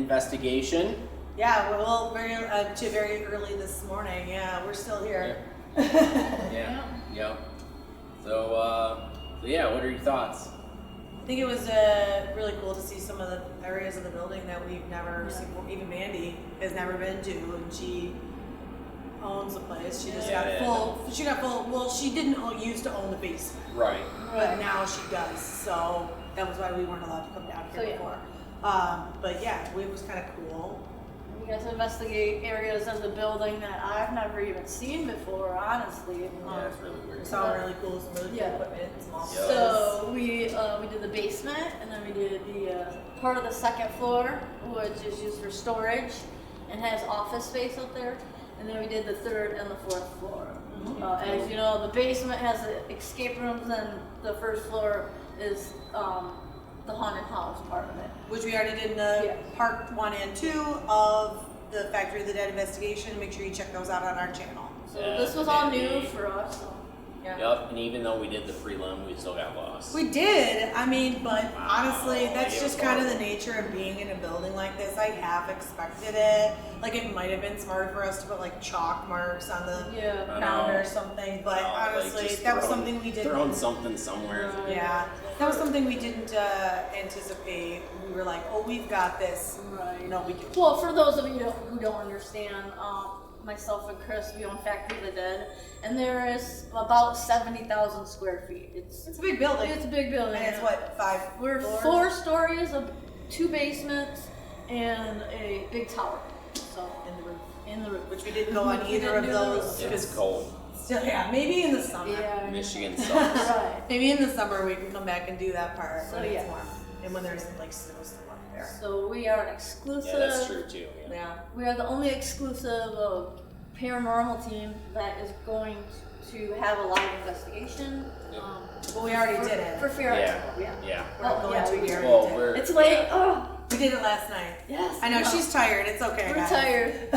investigation. Yeah, well, very early this morning. Yeah, we're still here. Yeah. So yeah, what are your thoughts? I think it was really cool to see some of the areas of the building that we've never seen. Even Mandy has never been to, and she owns the place. She just got full. She got full. Well, she didn't used to own the basement, right? But now she does. So that was why we weren't allowed to come down here before. But yeah, it was kind of cool. You guys investigate areas of the building that I've never even seen before, honestly. Yeah, it's really weird. We saw really cool, some really cool equipment, small space. So we did the basement, and then we did the part of the second floor, which is used for storage and has office space up there. And then we did the third and the fourth floor. As you know, the basement has the escape rooms, and the first floor is the haunted house part of it. Which we already did in the part 1 and 2 of the Factory of the Dead investigation. Make sure you check those out on our channel. So this was all new for us. So. Yeah. Yep, and even though we did the prelim, we still got lost. We did. I mean, but honestly, that's just kind of the nature of being in a building like this. I have expected it. Like, it might have been smarter for us to put like chalk marks on the counter or something. But honestly, like that was something we didn't. Throwing something somewhere. Yeah, that was something we didn't anticipate. We were like, oh, we've got this. Right. No, we do. Well, for those of you who don't understand, myself and Chris, we own Factory of the Dead, and there is about 70,000 square feet. It's a big building. It's a big building. And it's what, 5 We're floors? 4 stories of 2 basements and a big tower. So in the roof. Which we didn't go on either of those. It's cold. Still, maybe in the summer. Yeah. Michigan sucks. Right. Maybe in the summer we can come back and do that part So, when it's warm. And when there's like snow still up there. So we are an exclusive. Yeah, that's true too. Yeah. We are the only exclusive paranormal team that is going to have a live investigation. But we already did it. For Fear Expo. Yeah. We're going to here. Well, it's late. Oh. We did it last night. Yes. I know, she's tired. It's okay. We're guys. tired.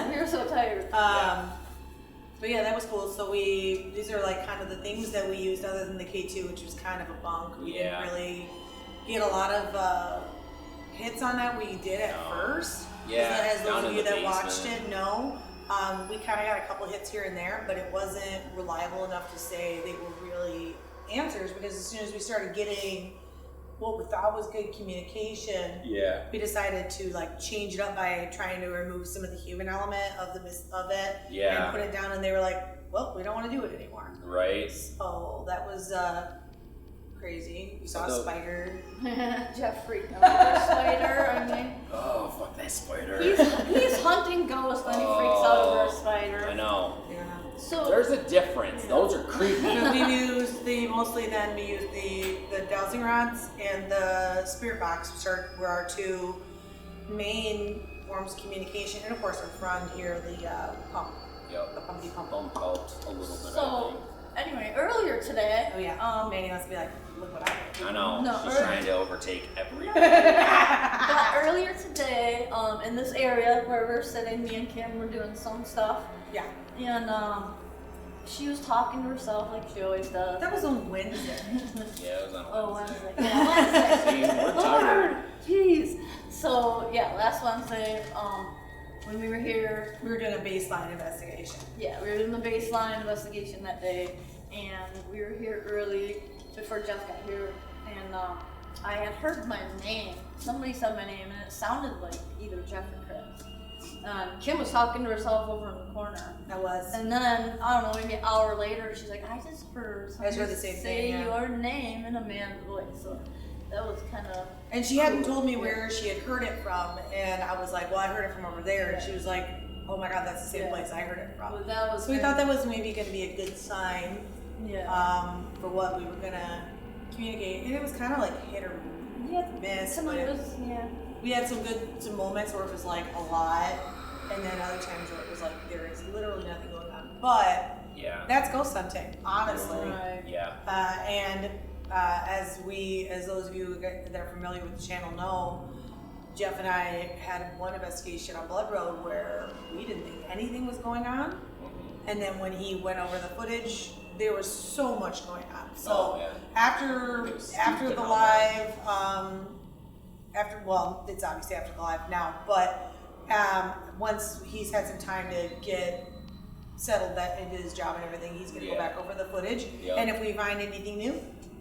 We're so tired. But yeah, that was cool. So these are like kind of the things that we used other than the K2, which was kind of a bunk. We didn't really get a lot of hits on that. We did at first. Yeah. As those of you that watched it know, we kind of got a couple hits here and there, but it wasn't reliable enough to say they were really answers, because as soon as we started getting what we thought was good communication, we decided to like change it up by trying to remove some of the human element of it and put it down, and they were like, well, we don't want to do it anymore. Right. So that was crazy. We saw a spider. Jeff freaked out with the spider. I mean, oh, fuck that spider. He's hunting ghosts and he freaks out over a spider. I know. Yeah. So there's a difference. Those are creepy. So we used the dowsing rods and the spirit box, which were our 2 main forms of communication, and of course our friend here, the pump. Yep. The pumpy pump. Pump helped a little bit. So anyway, earlier today. Oh yeah. Manny must be like, look what I did. I know. No, she's trying to overtake everything. But earlier today, in this area where we're sitting, me and Kim were doing some stuff. Yeah. And she was talking to herself like she always does. That was on Wednesday. Yeah, it was on Wednesday. Yeah, Wednesday. See, we're tired. Jeez. So yeah, last Wednesday, when we were here, We were doing a baseline investigation. yeah, we were doing the baseline investigation that day, and we were here early before Jeff got here, and I had heard my name. Somebody said my name, and it sounded like either Jeff or Chris. Kim was talking to herself over in the corner. I was. And then, I don't know, maybe an hour later, she's like, I just heard somebody the same say thing, yeah. your name in a man's voice. So that was kind of... And she hadn't told me where she had heard it from, and I was like, well, I heard it from over there. And she was like, oh my God, that's the same place I heard it from. Well, that was so we thought that was maybe going to be a good sign for what we were going to communicate. And it was kind of like hit or miss. We had some moments where it was like a lot, and then other times where it was like there is literally nothing going on. But that's ghost hunting, honestly. Right. Yeah. As those of you that are familiar with the channel know, Jeff and I had one investigation on Blood Road where we didn't think anything was going on, and then when he went over the footage, there was so much going on. So after the live, well, it's obviously after the live now, but once he's had some time to get settled that into his job and everything, he's gonna go back over the footage. Yep. And if we find anything new,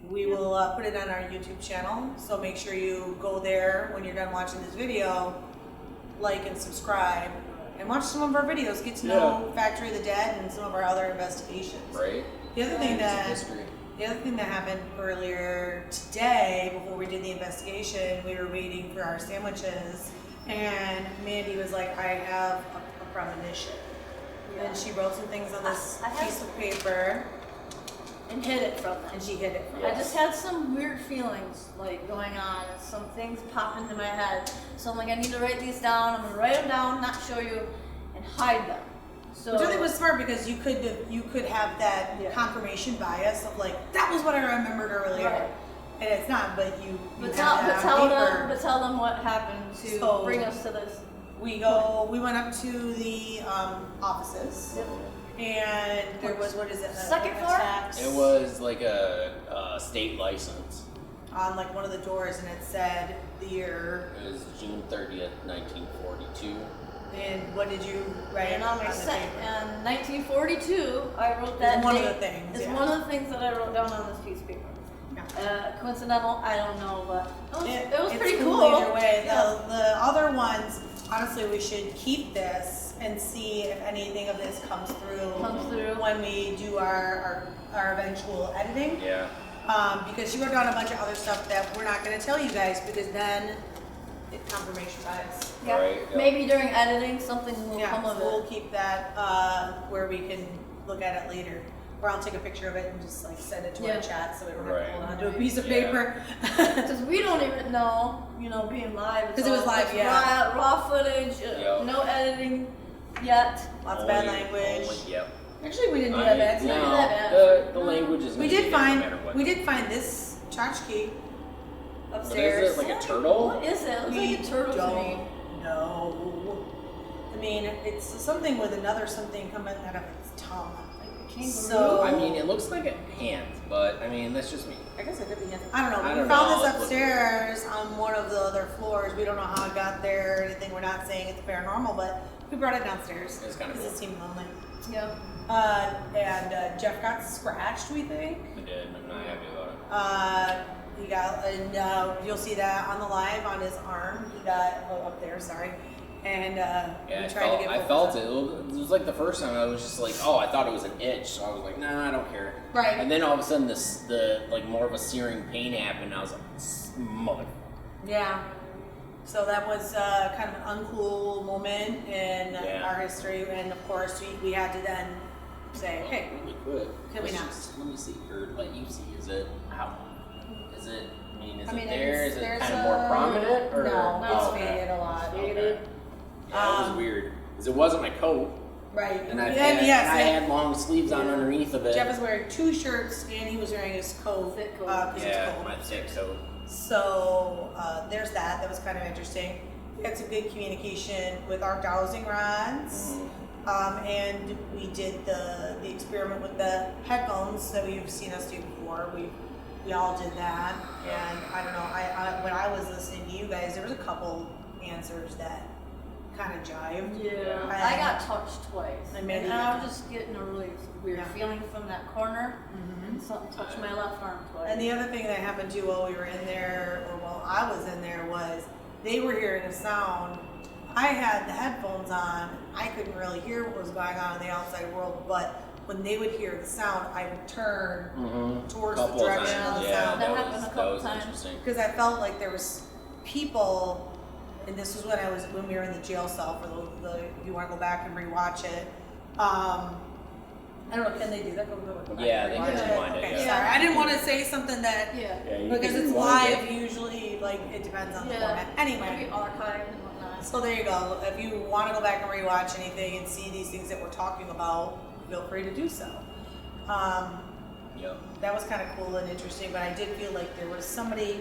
we will put it on our YouTube channel. So make sure you go there when you're done watching this video, like and subscribe, and watch some of our videos. Get to know Factory of the Dead and some of our other investigations. Right. The other thing that History. the other thing that happened earlier today, before we did the investigation, we were waiting for our sandwiches, and Mandy was like, "I have a premonition," and she wrote some things on this piece of paper, and hid it from them. and she hid it from I us. just had some weird feelings like going on, and some things pop into my head. So I'm like, I need to write these down. I'm gonna write them down, not show you, and hide them. So Which I think was smart because you could have that confirmation bias of like, that was what I remembered earlier, Right. and it's not. But you But have that on paper. tell them what happened to So- bring us to this. We went up to the offices, and there was, what is it? Second floor? tax It was like a state license. on like one of the doors, and it said the year. It was June 30th, 1942. And what did you write And on on my the paper? in 1942, I wrote that It's one of date. the things, It's yeah. one of the things that I wrote down on this piece of paper. Coincidental, I don't know, but it was It's pretty cool cool. either way. Yeah. The other ones, honestly, we should keep this and see if anything of this comes through when we do our eventual editing. Yeah. Because she wrote down a bunch of other stuff that we're not going to tell you guys because then it's confirmation bias. Yeah. Right, yeah. Maybe during editing, something will come Yeah, of so we'll it. keep that where we can look at it later. Or I'll take a picture of it and just like send it to our chat so we don't have to hold on to a piece of paper. Because we don't even know, being live. Because it was live, it's yeah. Raw footage, no editing yet. Lots of bad language. Yep. Actually, we didn't do that bad. No. No, that bad. the language is. We gonna did be there find no matter what. we did find this tchotchke What upstairs. is it? Like a turtle? What is it? It looks like a turtle to me. No. I mean, it's something with another something coming out of its tongue. Like a kangaroo. So I mean, it looks like a hand, but I mean, that's just me. I guess it could be. I don't know. I We don't found know. this upstairs on one of the other floors. We don't know how it got there or anything. We're not saying it's paranormal, but we brought it downstairs. It's kinda because cool. it seemed lonely. Yeah. And Jeff got scratched, we think. I did. I'm not happy about it. He got, and you'll see that on the live on his arm. He got up there, sorry. And Yeah, we I tried to get felt focus it. on- It was like the first time I was just like, oh, I thought it was an itch, so I was like, nah, I don't care. Right. And then all of a sudden, the more of a searing pain happened. And I was like, mother. Yeah. So that was kind of an uncool moment in our history, and of course we had to then say, hey, Really quick. Can we not? Let me see, or let you see. Is it how? Is it? I mean, is I mean, it there? Is it there's kind of more prominent? Or No, it's Oh, okay. faded a lot. Okay. Yeah, it was weird because it wasn't my coat, Right. and I yes, had long sleeves on underneath of it. Jeff is wearing 2 shirts, and he was wearing his coat. Thick coat. 'Cause it's Yeah, cold. my thick coat. So there's that. That was kind of interesting. We had some good communication with our dowsing rods. And we did the experiment with the headphones that you've seen us do before. We all did that, and I don't know. I when I was listening to you guys, there was a couple answers that kind of jived. Yeah. And- I got touched twice. And Mandy And got I was just getting a really weird feeling from that corner. And something touched my left arm twice. And the other thing that happened too while we were in there, or while I was in there, was they were hearing a sound. I had the headphones on. I couldn't really hear what was going on in the outside world, but when they would hear the sound, I would turn towards the Couple direction times. of the Yeah, sound. That happened a couple was times. interesting. Because I felt like there was people, and this was when we were in the jail cell for the if you want to go back and rewatch it. I don't know, can they do that? Go back Yeah, and they rewatch can it? rewind it, Okay, yeah. sorry. I didn't want to say something that Yeah. because it's live. Usually, like it depends on the format. Maybe Anyway, archived and whatnot. so there you go. If you want to go back and rewatch anything and see these things that we're talking about, feel free to do so. Yep. That was kind of cool and interesting, but I did feel like there was somebody,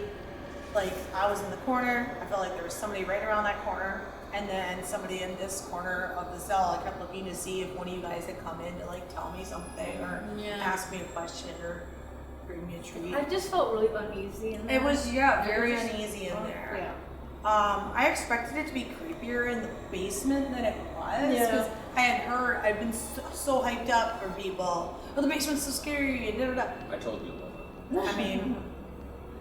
like I was in the corner, I felt like there was somebody right around that corner, and then somebody in this corner of the cell. I kept looking to see if one of you guys had come in to like tell me something or ask me a question or bring me a treat. I just felt really uneasy in there. It was, very uneasy in there. Yeah. I expected it to be creepier in the basement than it was. Yeah. 'Cause I had heard, I've been so hyped up for people. Oh, the basement's so scary and da da da. I told you. I mean,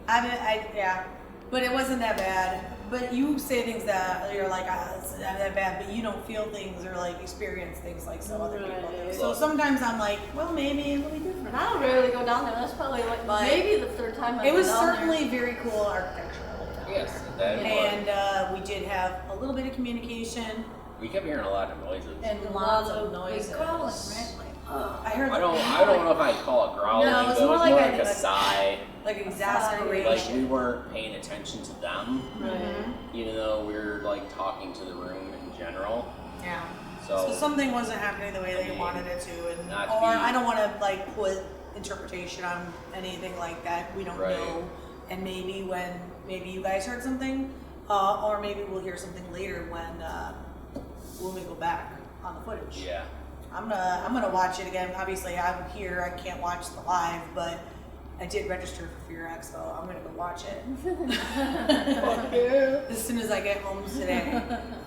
yeah, but it wasn't that bad. But you say things that you're like, it's not that bad, but you don't feel things or like experience things like some other people do. Right. So sometimes I'm like, well, maybe it'll be different. And I don't rarely go down there. That's probably like But maybe the third time I've It was been down certainly very cool architecture. Yes, that was. And we did have a little bit of communication We kept hearing a lot of noises. and there. lots of Like noises. growling, right? I heard. I don't know if I'd call it growling, No, it was but it more was like more a- like a sigh. like Like exasperation. we weren't paying attention to them, Mhm. even though we were like talking to the room in general. Yeah. So, So something wasn't happening the way I they mean, wanted it to, and not to or be- I don't want to like put interpretation on anything like that. We don't Right. know, and maybe when you guys heard something, or maybe we'll hear something later when we go back on the footage. yeah. I'm gonna watch it again. Obviously, I'm here. I can't watch the live, but I did register for Fear Expo. I'm gonna go watch it. As soon as I get home today,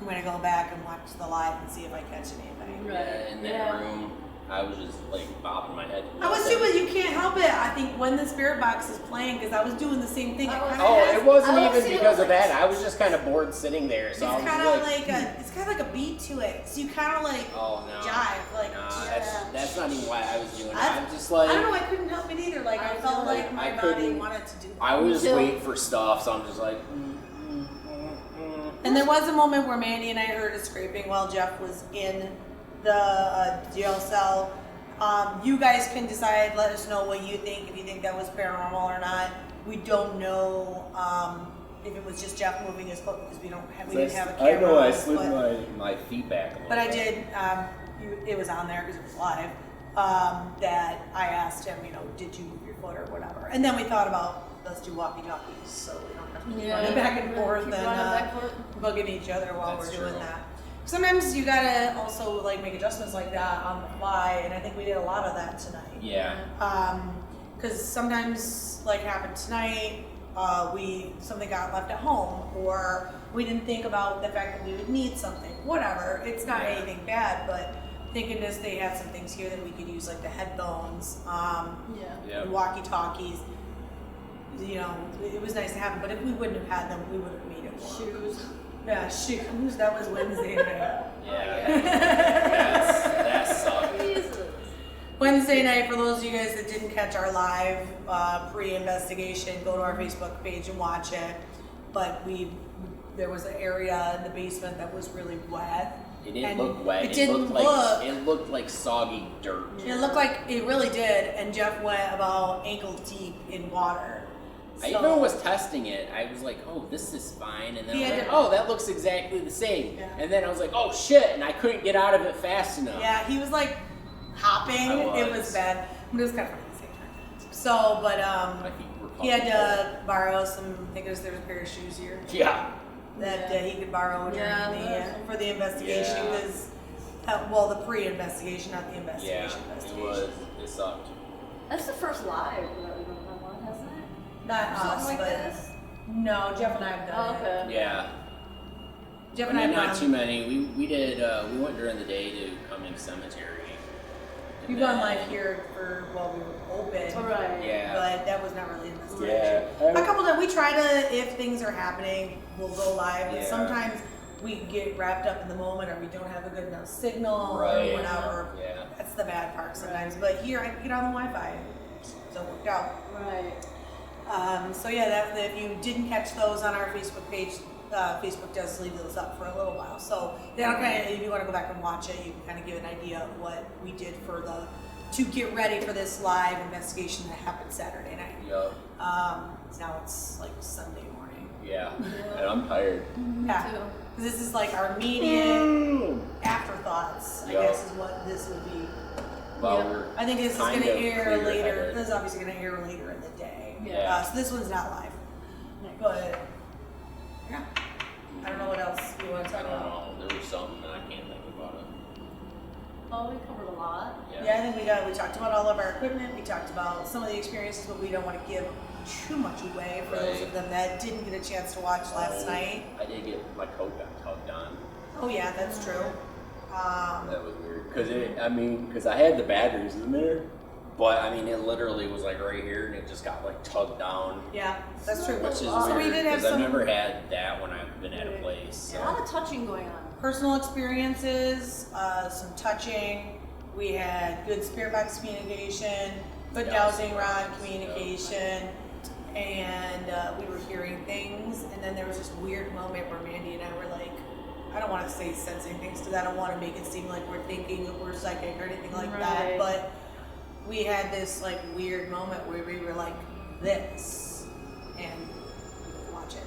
I'm gonna go back and watch the live and see if I catch anything. Right. Yeah, in that Yeah. room, I was just like bobbing my head. I was too, but you can't help it. I think when the spirit box is playing, because I was doing the same thing. It Oh, kinda Oh, has- it wasn't I don't even see it because of like- that. I was just kind of bored sitting there, so I It's was kind of like, it's got like a beat to it. So you kind of like oh no, jive, like nah, yeah. that's not even why I was doing it. I- I'm just like, I don't know. I couldn't help it either. Like I felt feel like my I body couldn't- wanted to do. I was just Chill. waiting for stuff, so I'm just like. And there was a moment where Mandy and I heard a scraping while Jeff was in the jail cell. You guys can decide, let us know what you think, if you think that was paranormal or not. We don't know if it was just Jeff moving his foot because we didn't have a camera. I know I on, slid but- my feet back a little But I bit. did, it was on there because it was live, that I asked him, did you move your foot or whatever. And then we thought about, let's do walkie-talkies so we don't have to keep running back and forth Keep and running back and forth. bugging each other while That's we're doing true. that. Sometimes you gotta also like make adjustments like that on the fly, and I think we did a lot of that tonight. Yeah. Because sometimes, like happened tonight, something got left at home, or we didn't think about the fact that we would need something. Whatever, it's not Yeah. anything bad, but thinking this, they had some things here that we could use, like the headphones, Yeah. Yeah. walkie-talkies. It was nice to have them, but if we wouldn't have had them, we would have made it work. Shoes. Yeah, shoes. That was Wednesday night. Yeah. that sucked. Jesus. Wednesday night, for those of you guys that didn't catch our live pre-investigation, go to our Facebook page and watch it. But there was an area in the basement that was really wet. It didn't And look wet. It didn't looked like soggy dirt. It looked like it really did, and Jeff went about ankle deep in water. I So- even was testing it. I was like, oh, this is fine. And then He I was had like, to- oh, that looks exactly the same. Yeah. And then I was like, oh, shit. And I couldn't get out of it fast enough. Yeah, he was like hopping. It was was. bad, but it was kind of funny at the same time. So, but My feet were he had puffy. to borrow some. I think there's a pair of shoes here Yeah. that Yeah. he could borrow during Yeah, for the investigation. Yeah. Because, the pre-investigation, not the Yeah. investigation. It sucked. That's the first live that we've ever done one, hasn't it? Not Something us, like but this. no, Jeff and I have done Oh, it. okay. Yeah. Jeff I and I mean, have not done. too many. We did. We went during the day to Cumming Cemetery. We've And done then- live here while we were open. All right. Yeah. But that was not really an investigation. Yeah. A couple times we try to, if things are happening, we'll go live. But Yeah. sometimes we get wrapped up in the moment, or we don't have a good enough signal, Right. or whatever. Yeah. That's the bad part sometimes. But here I can get on the Wi-Fi, so it worked out. Right. So yeah, if you didn't catch those on our Facebook page, Facebook does leave those up for a little while. So that'll kind of, if you want to go back and watch it, you can kind of give an idea of what we did to get ready for this live investigation that happened Saturday night. Yup. Now it's like Sunday morning. Yeah. And I'm tired. Yeah. Too. 'Cause this is like our immediate afterthoughts, I Yup. guess, is what this would be. Well, Yeah. we're I think this is going kind to of air clear later. headed. This is obviously going to air later in the day. Yeah. So this one's not live. But, yeah. I don't know what else you want to I talk don't about. know. There was something and I can't think about it. we covered a lot. Yeah, I think we talked about all of our equipment. We talked about some of the experiences, but we don't want to give too much away for those of them that didn't get a chance to watch last night. I did get my coat got tugged on. Oh yeah, that's true. That was weird because I had the batteries in there, but I mean it literally was like right here and it just got like tugged down. Yeah, that's true. Which is So we weird did have because I've some never had that when I've been at a place. So. A lot of touching going on. personal experiences, some touching. We had good spirit box communication, good dowsing rod communication, and we were hearing things. And then there was this weird moment where Mandy and I were like, I don't want to say sensing things because I don't want to make it seem like we're thinking that we're psychic or anything like that. But we had this like weird moment where we were like this, and watch it.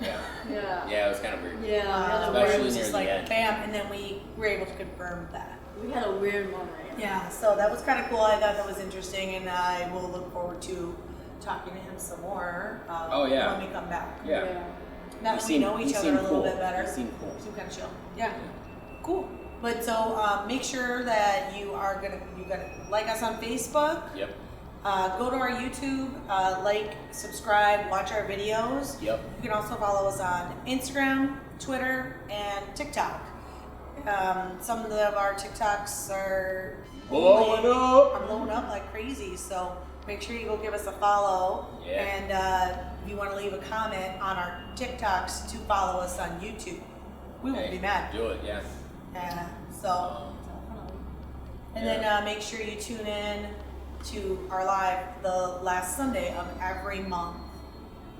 Yeah, it was kind of weird. Yeah, where it especially was near just the like end. bam, and then we were able to confirm that. we had a weird moment. Yeah, so that was kind of cool. I thought that was interesting, and I will look forward to talking to him some more when we come back. Yeah. Now that we know each other a little bit better. He seemed cool. Seemed kind of chill. Yeah. Cool. But so make sure that you gotta like us on Facebook. Yep. Go to our YouTube, like, subscribe, watch our videos. Yep. You can also follow us on Instagram, Twitter, and TikTok. Some of our TikToks are blowing up like crazy. So make sure you go give us a follow. Yeah. And if you want to leave a comment on our TikToks to follow us on YouTube, we won't be mad. Do it, yeah. So, and then make sure you tune in to our live the last Sunday of every month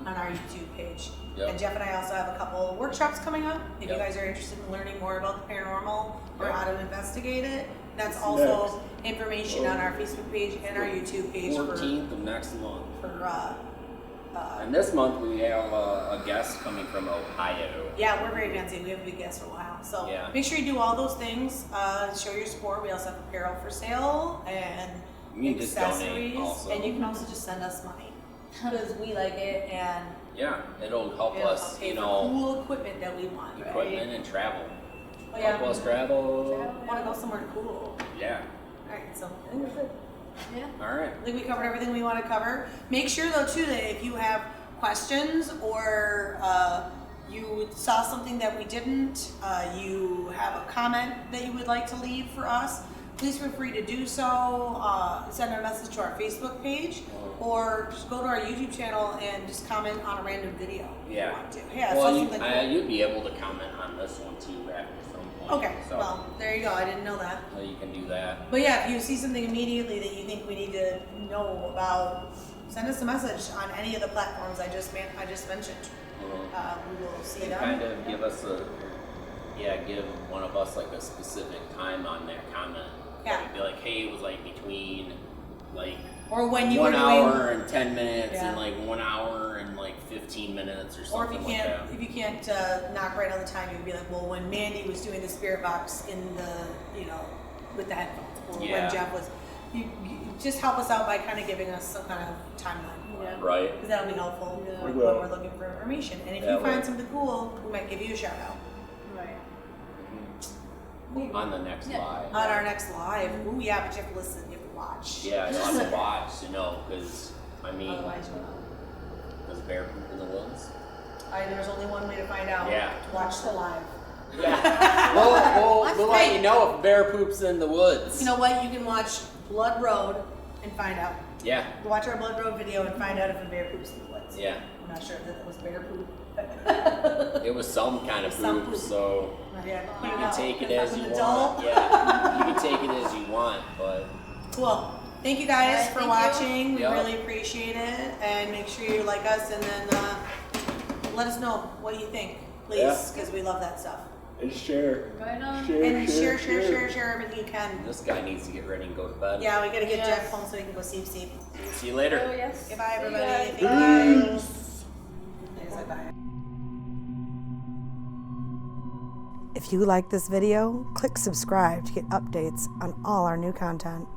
on our YouTube page. Yep. And Jeff and I also have a couple of workshops coming up. If you guys are interested in learning more about the paranormal or how to investigate it, that's also information on our Facebook page and our YouTube page. 14th of next month. And this month we have a guest coming from Ohio. Yeah, we're very fancy. We have a big guest from Ohio. So make sure you do all those things. Show your support. We also have apparel for sale and accessories. And you can also just send us money because we like it, and it'll help us, pay for cool equipment that we want. Equipment and travel. Oh, yeah. Help us travel. Want to go somewhere cool. Yeah. All right, so I think that's it. Yeah. All right. I think we covered everything we want to cover. Make sure though too that if you have questions or you saw something that we didn't, you have a comment that you would like to leave for us, please feel free to do so. Send a message to our Facebook page, or just go to our YouTube channel and just comment on a random video if you want to. Yeah, well, something cool. you'd be able to comment on this one too after some point. Okay, so, well, there you go. I didn't know that. So you can do that. But yeah, if you see something immediately that you think we need to know about, send us a message on any of the platforms I just mentioned. We will see them. Kind of give us give one of us like a specific time on that comment. Yeah. Like, be like, hey, it was like between like or when you 1 were hour and 10 minutes Yeah. and like 1 hour and like 15 minutes or Or something like that. if you can't knock right on the time, you'd be like, well, when Mandy was doing the spirit box in the, with the headphones, or when Jeff was, you just help us out by kind of giving us some kind of timeline for it. Right. Because that'll be helpful when will. we're looking for information. And if you find something cool, we might give you a shout out. Right. On the next live. On our next live. Ooh, yeah, but you have to listen, you have to watch. Yeah, you have to watch, because, I mean, Otherwise, does bear poop in the woods? there's only one way to find out. Yeah. To watch the live. Yeah. we'll let you know if bear poops in the woods. You know what? You can watch Blood Road and find out. Yeah. Watch our Blood Road video and find out if a bear poops in the woods. Yeah. I'm not sure if that was bear poop. It was some kind of Some poop, poop. so Yeah, you can take it as I'm you an want. adult. Yeah, you can take it as you want, but Cool. Thank you guys Alright, for thank watching. We Yep. really appreciate it. And make sure you like us, and then let us know what you think, please, because we love that stuff. and share. Right on. And share everything you can. This guy needs to get ready and go to bed. Yeah, we gotta get Yes. Jeff home so he can go see Steve. See you later. Oh, yes. Goodbye, See you everybody. guys. Thank you guys. There's bye. If you like this video, click subscribe to get updates on all our new content.